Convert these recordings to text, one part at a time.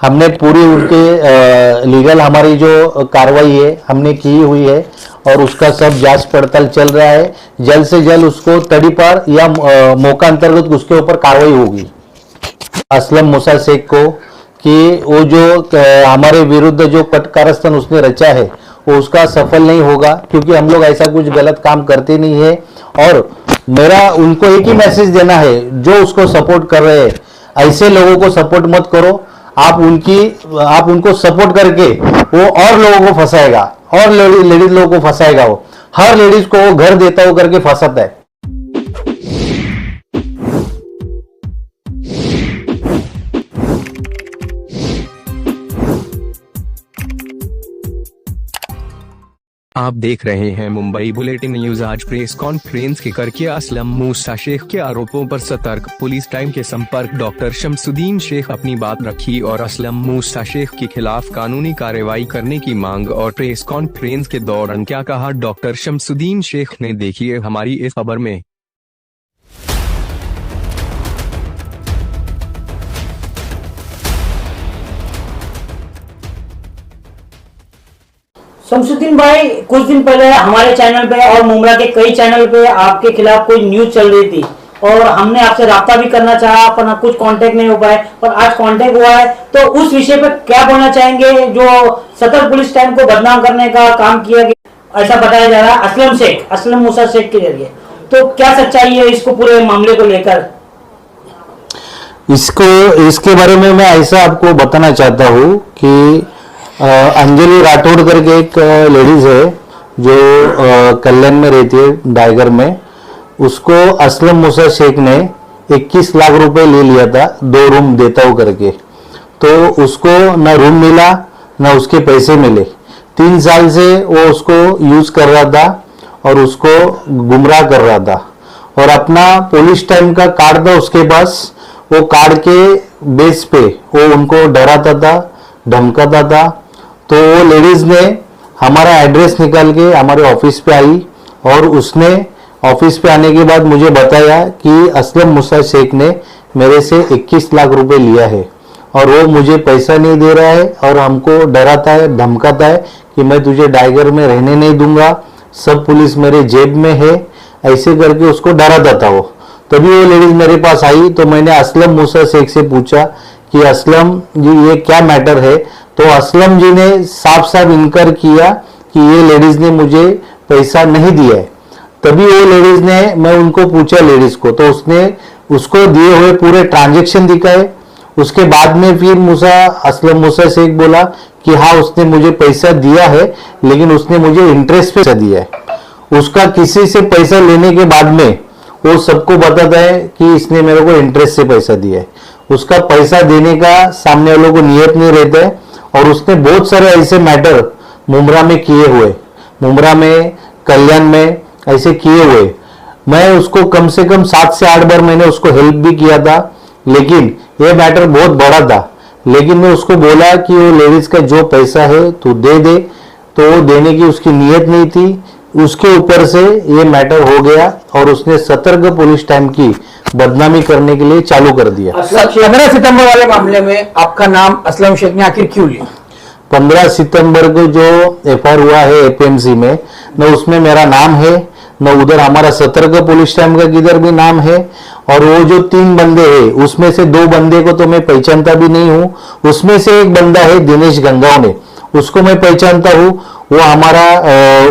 हमने पूरी उनके लीगल हमारी जो कार्रवाई है हमने की हुई है और उसका सब जांच पड़ताल चल रहा है। जल्द से जल्द उसको तड़ी पार या मौका अंतर्गत उसके ऊपर कार्रवाई होगी असलम मूसा शेख को कि वो जो हमारे विरुद्ध जो कटकारस्थान उसने रचा है वो उसका सफल नहीं होगा, क्योंकि हम लोग ऐसा कुछ गलत काम करते नहीं है। और मेरा उनको एक ही मैसेज देना है, जो उसको सपोर्ट कर रहे हैं ऐसे लोगों को सपोर्ट मत करो। आप उनको सपोर्ट करके वो और लोगों को फंसाएगा और लेडीज लोगों को फंसाएगा। वो हर लेडीज को वो घर देता हो करके फंसाता है। आप देख रहे हैं मुंबई बुलेटिन न्यूज। आज प्रेस कॉन्फ्रेंस के करके असलम मूसा शेख के आरोपों पर सतर्क पुलिस टाइम के संपर्क डॉक्टर शमसुद्दीन शेख अपनी बात रखी और असलम मूसा शेख के खिलाफ कानूनी कार्रवाई करने की मांग। और प्रेस कॉन्फ्रेंस के दौरान क्या कहा डॉक्टर शमसुद्दीन शेख ने, देखिए हमारी इस खबर में। शमसुद्दीन भाई, कुछ दिन पहले हमारे चैनल पे और मुमरा के कई चैनल पे आपके खिलाफ कोई न्यूज चल रही थी और हमने आपसे राब्ता भी करना चाहा पर कुछ कांटेक्ट नहीं हो पाए, पर आज कांटेक्ट हुआ है। तो उस विषय पे क्या बोलना चाहेंगे जो सदर पुलिस टाइम को बदनाम करने का काम किया गया, ऐसा बताया जा रहा है असलम मूसा शेख के जरिए, तो क्या सच्चाई है इसको पूरे मामले को लेकर? इसके बारे में मैं ऐसा आपको बताना चाहता हूँ कि अंजलि राठौड़ करके एक लेडीज है जो कल्याण में रहती है, डाइगर में। उसको असलम मूसा शेख ने 21 लाख रुपए ले लिया था 2 रूम देता हूँ करके। तो उसको ना रूम मिला ना उसके पैसे मिले। 3 साल से वो उसको यूज कर रहा था और उसको गुमराह कर रहा था। और अपना पुलिस टाइम का कार्ड था उसके पास, वो कार्ड के बेस पे वो उनको डराता था, धमकाता था। तो वो लेडीज ने हमारा एड्रेस निकाल के हमारे ऑफिस पे आई और उसने ऑफिस पे आने के बाद मुझे बताया कि असलम मूसा शेख ने मेरे से 21 लाख रुपए लिया है और वो मुझे पैसा नहीं दे रहा है और हमको डराता है, धमकाता है कि मैं तुझे डाइगर में रहने नहीं दूंगा, सब पुलिस मेरे जेब में है, ऐसे करके उसको डराता था वो। तभी वो लेडीज मेरे पास आई तो मैंने असलम मूसा शेख से पूछा कि असलम जी ये क्या मैटर है। तो असलम जी ने साफ साफ इनकार किया कि ये लेडीज ने मुझे पैसा नहीं दिया है। तभी वो लेडीज ने, मैं उनको पूछा लेडीज को, तो उसने उसको दिए हुए पूरे ट्रांजैक्शन दिखाए। उसके बाद में फिर असलम मूसा शेख बोला कि हाँ उसने मुझे पैसा दिया है, लेकिन उसने मुझे इंटरेस्ट पे पैसा दिया है। उसका किसी से पैसा लेने के बाद में वो सबको बताता है कि इसने मेरे को इंटरेस्ट से पैसा दिया है। उसका पैसा देने का सामने वालों को नियत नहीं रहता है। और उसने बहुत सारे ऐसे मैटर मुमरा में किए हुए, मुमरा में, कल्याण में ऐसे किए हुए। मैं उसको कम से कम 7 से 8 बार मैंने उसको हेल्प भी किया था, लेकिन ये मैटर बहुत बड़ा था। लेकिन मैं उसको बोला कि वो लेडीज का जो पैसा है तू दे दे, तो वो देने की उसकी नीयत नहीं थी। उसके ऊपर से ये मैटर हो गया और उसने सतर्क पुलिस टाइम की बदनामी करने के लिए चालू कर दिया। 15 सितंबर वाले मामले में आपका नाम असलम शेख ने आखिर क्यों लिया? 15 सितंबर को जो एफआईआर हुआ है एपीएमसी में, न उसमें मेरा नाम है, न उधर हमारा सतर्क पुलिस टाइम का किधर भी नाम है। और वो जो 3 बंदे हैं उसमें से 2 बंदे को तो मैं पहचानता भी नहीं हूं। उसमें से एक बंदा है दिनेश गंगावने, उसको मैं पहचानता हूं। वो हमारा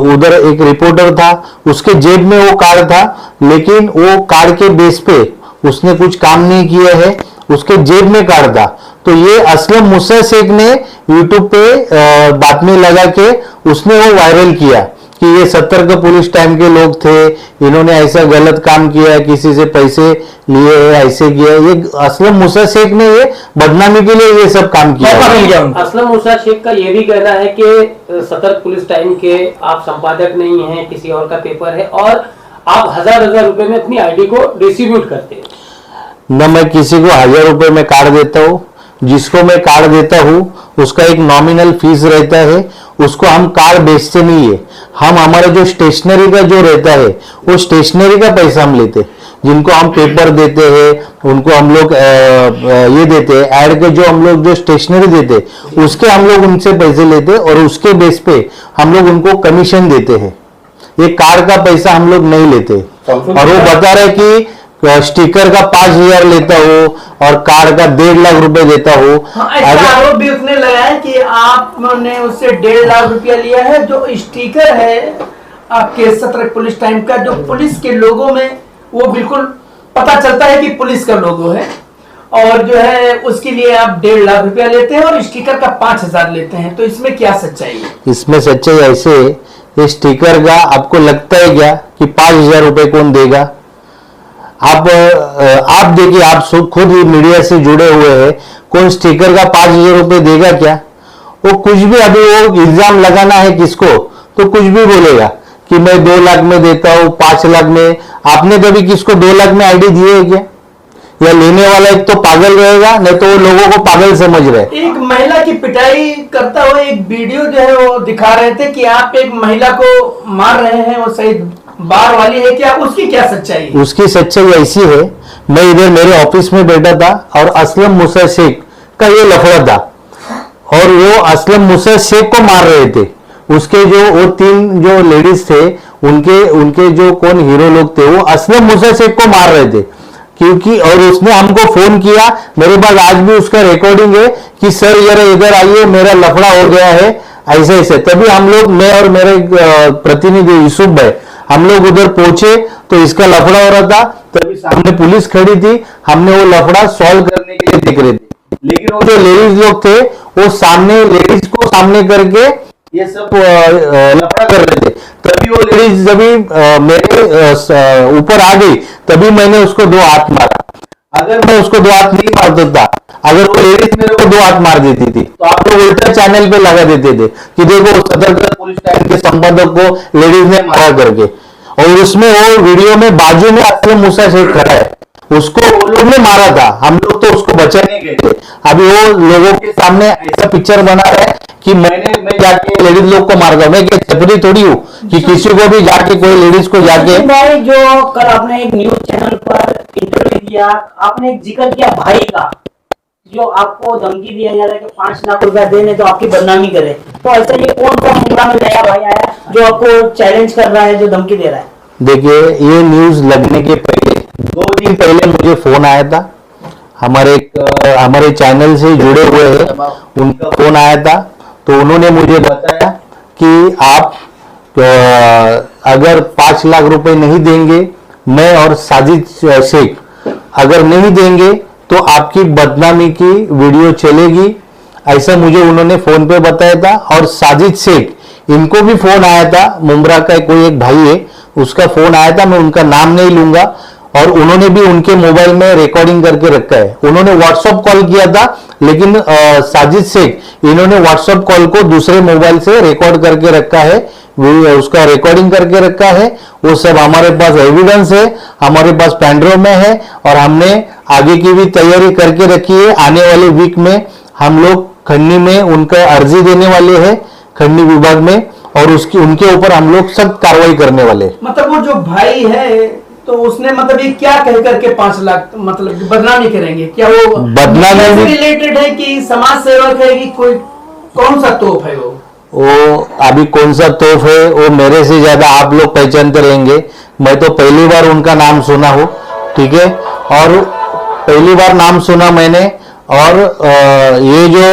उधर एक रिपोर्टर था, उसके जेब में वो कार्ड था, लेकिन वो कार्ड के बेस पे उसने कुछ काम नहीं किया है, उसके जेब में कार्ड था। तो ये असलम मूसा शेख ने यूट्यूब पे बातमी लगा के उसने वो वायरल किया कि ये सतर्क पुलिस टाइम के लोग थे, इन्होंने ऐसा गलत काम किया, किसी से पैसे लिए, ऐसे किया। ये असलम मूसा शेख ने ये बदनामी के लिए ये सब काम किया। असलम मूसा शेख का ये भी कहना है कि सतर्क पुलिस टाइम के आप संपादक नहीं हैं, किसी और का पेपर है और आप 1000 रुपए में अपनी आईडी को डिस्ट्रीब्यूट करते हैं। न मैं किसी को 1000 रुपए में कार्ड देता हूँ, जिसको मैं कार्ड देता हूँ उसका एक नॉमिनल फीस रहता है, उसको हम कार्ड बेचते नहीं है। हम हमारे जो स्टेशनरी का जो रहता है वो स्टेशनरी का पैसा हम लेते। जिनको हम पेपर देते हैं, उनको हम लोग ये देते हैं ऐड के, जो हम लोग जो स्टेशनरी देते हैं उसके हम लोग उनसे पैसे लेते हैं और उसके बेस पे हम लोग उनको कमीशन देते हैं। ये कार्ड का पैसा हम लोग नहीं लेते। और वो बता रहे कि स्टिकर का 5,000 लेता हो और कार्ड का 1.5 लाख रुपए देता हो। हाँ, ऐसा आरोप भी उसने लगाया कि आपने उससे 1.5 लाख रुपया लिया है। जो स्टिकर है आपके सतर्क पुलिस टाइम का, जो पुलिस के लोगों में वो बिल्कुल पता चलता है कि पुलिस का लोगो है, और जो है उसके लिए आप 1.5 लाख रुपया लेते हैं और स्टिकर का 5,000 लेते हैं। तो इसमें क्या सच्चाई है? इसमें सच्चाई ऐसे, ये स्टिकर का आपको लगता है क्या कि 5,000 रुपए कौन देगा? आप देखिए, आप खुद ही मीडिया से जुड़े हुए हैं, कौन स्टिकर का 5,000 रुपए देगा क्या? वो कुछ भी, अभी वो इल्जाम लगाना है किसको तो कुछ भी बोलेगा कि मैं 2 लाख में देता हूं, 5 लाख में। आपने कभी किसको 2 लाख में आईडी दी है क्या? या लेने वाला एक तो पागल रहेगा, नहीं तो वो लोगों को पागल समझ रहे। एक महिला की पिटाई करता हुआ एक वीडियो जो है वो दिखा रहे थे कि आप एक महिला को मार रहे हैं, वो सही बार वाली है क्या? उसकी क्या सच्चाई है? उसकी सच्चाई ऐसी है, मैं इधर मेरे ऑफिस में बैठा था और असलम मूसा शेख का ये लफड़ा था और वो असलम मूसा शेख को मार रहे थे। उसके जो वो 3 जो लेडीज थे, उनके जो कौन हीरो लोग थे, वो असलम मूसा शेख को मार रहे थे। क्योंकि और उसने हमको फोन किया, मेरे पास आज भी उसका रिकॉर्डिंग है कि सर जरा इधर आइए, मेरा लफड़ा हो गया है ऐसे ऐसे। तभी हम लोग, मैं और मेरे प्रतिनिधि यूसुफ भाई, हम लोग उधर पहुंचे तो इसका लफड़ा हो रहा था। तभी सामने पुलिस खड़ी थी, हमने वो लफड़ा सॉल्व करने के लिए देख रहे थे। लेकिन वो जो लेडीज लोग थे वो सामने, लेडीज को सामने करके ये सब लफड़ा कर रहे थे। तभी वो लेडीज जब मेरे ऊपर आ गई तभी मैंने उसको 2 हाथ मारा। अगर मैं उसको 2 हाथ नहीं मारता था, अगर वो लेडीज मेरे को 2 हाथ मार देती थी तो आप लोग उल्टा चैनल पे लगा देते थे कि देखो सतर्क पुलिस टाइम के संपादक को लेडीज ने मारा करके। और उसमें वो वीडियो में बाजू में असलम मूसा शेख खड़ा है, उसको वो लोग ने मारा था, हम लोग तो उसको बचाने गए थे। अभी वो लोगों के सामने ऐसा पिक्चर बना रहा है कि मैं जाके लेडीज लोग को मार दूं। मैं क्या छपरी थोड़ी हूँ कि किसी को भी जाके, कोई लेडीज को जाके। भाई, जो कल आपने एक न्यूज चैनल पर इंटरव्यू दिया, आपने एक जिक्र किया भाई का, जो आपको धमकी दिया जा रहा है कि 5 लाख रुपया देने तो आपकी बदनामी करे। तो ऐसा ये कौन सा मुद्दा में नया भाई आया जो आपको चैलेंज कर रहा है, जो धमकी दे रहा है? देखिए, ये न्यूज लगने के पहले 2 दिन पहले मुझे फोन आया था, हमारे चैनल से जुड़े हुए हैं, उनका फोन आया था। तो उन्होंने मुझे बताया कि आप अगर 5 लाख रुपए नहीं देंगे, मैं और साजिद शेख अगर नहीं देंगे तो आपकी बदनामी की वीडियो चलेगी, ऐसा मुझे उन्होंने फोन पे बताया था। और साजिद शेख, इनको भी फोन आया था, मुंब्रा का कोई एक भाई है, उसका फोन आया था, मैं उनका नाम नहीं लूंगा। और उन्होंने भी उनके मोबाइल में रिकॉर्डिंग करके रखा है। उन्होंने व्हाट्सएप कॉल किया था, लेकिन साजिद शेख, इन्होंने व्हाट्सएप कॉल को दूसरे मोबाइल से रिकॉर्ड करके रखा है, उसका रिकॉर्डिंग करके रखा है। वो सब हमारे पास एविडेंस है, हमारे पास पेनड्राइव में है और हमने आगे की भी तैयारी करके रखी है। आने वाले वीक में हम लोग खन्नी में उनका अर्जी देने वाले हैं, खन्नी विभाग में, और उनके ऊपर हम लोग सख्त कार्रवाई करने वाले। मतलब वो जो भाई है तो उसने मतलब ये क्या कह करके 5 लाख मतलब बदनामी करेंगे? क्या वो बदनामी रिलेटेड है कि समाज सेवक है कि कोई कौन सा तोप है वो अभी कौन सा तोफ है वो मेरे से ज्यादा आप लोग पहचानते रहेंगे। मैं तो पहली बार उनका नाम सुना हूँ, ठीक है, और पहली बार नाम सुना मैंने। और ये जो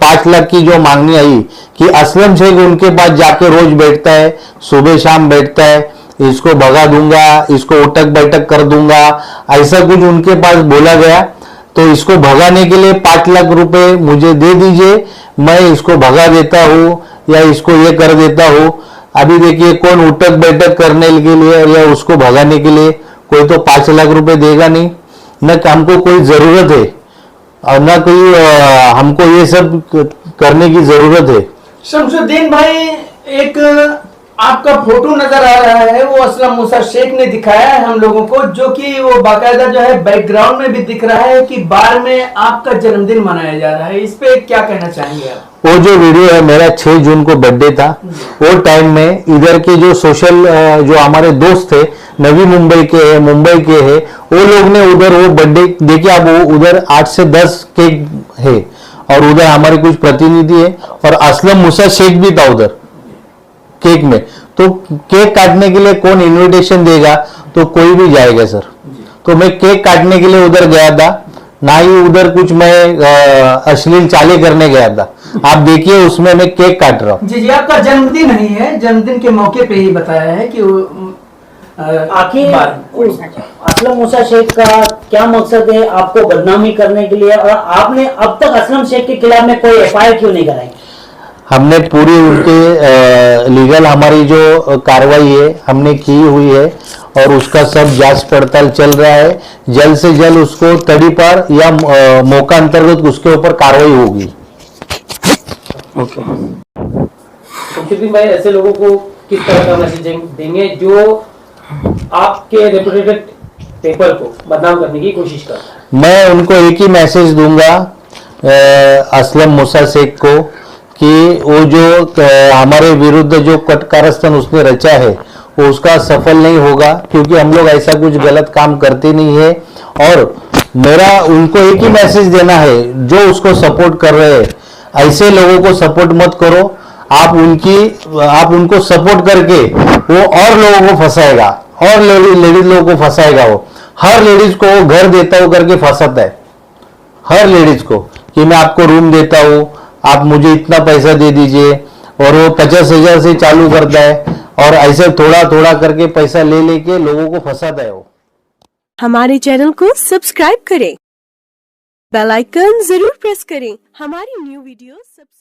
5 लाख की जो मांगनी आई कि असलम शेख उनके पास जाके रोज बैठता है, सुबह शाम बैठता है, इसको भगा दूंगा, इसको उठक बैठक कर दूंगा, ऐसा कुछ उनके पास बोला गया। तो इसको भगाने के लिए 5 लाख रुपए मुझे दे दीजिए, मैं इसको भगा देता हूँ या इसको ये कर देता हूँ। अभी देखिए, कौन उठक बैठक करने के लिए या उसको भगाने के लिए कोई तो 5 लाख रुपए देगा नहीं। न हमको कोई जरूरत है और न कोई हमको ये सब करने की जरूरत है। शमसुद्दीन भाई, एक आपका फोटो नजर आ रहा है, वो असलम मूसा शेख ने दिखाया है हम लोगों को, जो कि वो बाकायदा जो है बैकग्राउंड में भी दिख रहा है कि बार में आपका जन्मदिन मनाया जा रहा है। इस पे क्या कहना चाहेंगे आप? वो जो वीडियो है, मेरा 6 जून को बर्थडे था। वो टाइम में इधर के जो सोशल जो हमारे दोस्त थे, नवी मुंबई के है, मुंबई के है, वो लोग ने उधर वो बर्थडे देखिए आप, वो उधर 8 से 10 केक है और उधर हमारे कुछ प्रतिनिधि है और असलम मूसा शेख भी था उधर केक में। तो केक काटने के लिए कौन इनविटेशन देगा, तो कोई भी जाएगा सर। तो मैं केक काटने के लिए उधर गया था, ना ही उधर कुछ मैं अश्लील चालें करने गया था। आप देखिए उसमें मैं केक काट रहा हूँ। जी जी, आपका जन्मदिन नहीं है, जन्मदिन के मौके पे ही बताया है कि आखिर असलम मूसा शेख का क्या मकसद है आपको बदनामी करने के लिए, और आपने अब तक असलम शेख के खिलाफ में कोई एफआईआर क्यों नहीं कराई? हमने पूरी उनके लीगल हमारी जो कार्रवाई है हमने की हुई है और उसका सब जांच पड़ताल चल रहा है। जल्द से जल्द उसको तड़ी पर या मौका अंतर्गत उसके ऊपर कार्रवाई होगी। शमसुद्दीन भाई, ऐसे लोगों को किस तरह का मैसेज देंगे जो आपके रेपुटेड पेपर को बदनाम करने की कोशिश कर? मैं उनको एक ही मैसेज दूंगा असलम मूसा शेख को कि वो जो हमारे विरुद्ध जो कटकारस्थान उसने रचा है वो उसका सफल नहीं होगा, क्योंकि हम लोग ऐसा कुछ गलत काम करते नहीं है। और मेरा उनको एक ही मैसेज देना है, जो उसको सपोर्ट कर रहे हैं ऐसे लोगों को सपोर्ट मत करो। आप उनको सपोर्ट करके वो और लोगों को फंसाएगा और लेडीज लोगों को फंसाएगा। वो हर लेडीज को वो घर देता हूं करके फंसाता है, हर लेडीज को, कि मैं आपको रूम देता हूं, आप मुझे इतना पैसा दे दीजिए, और वो 50,000 से चालू करता है और ऐसे थोड़ा थोड़ा करके पैसा ले लेके लोगों को फंसाता है वो। हमारे चैनल को सब्सक्राइब करें, बेल आइकन जरूर प्रेस करें। हमारी न्यू वीडियो सबसे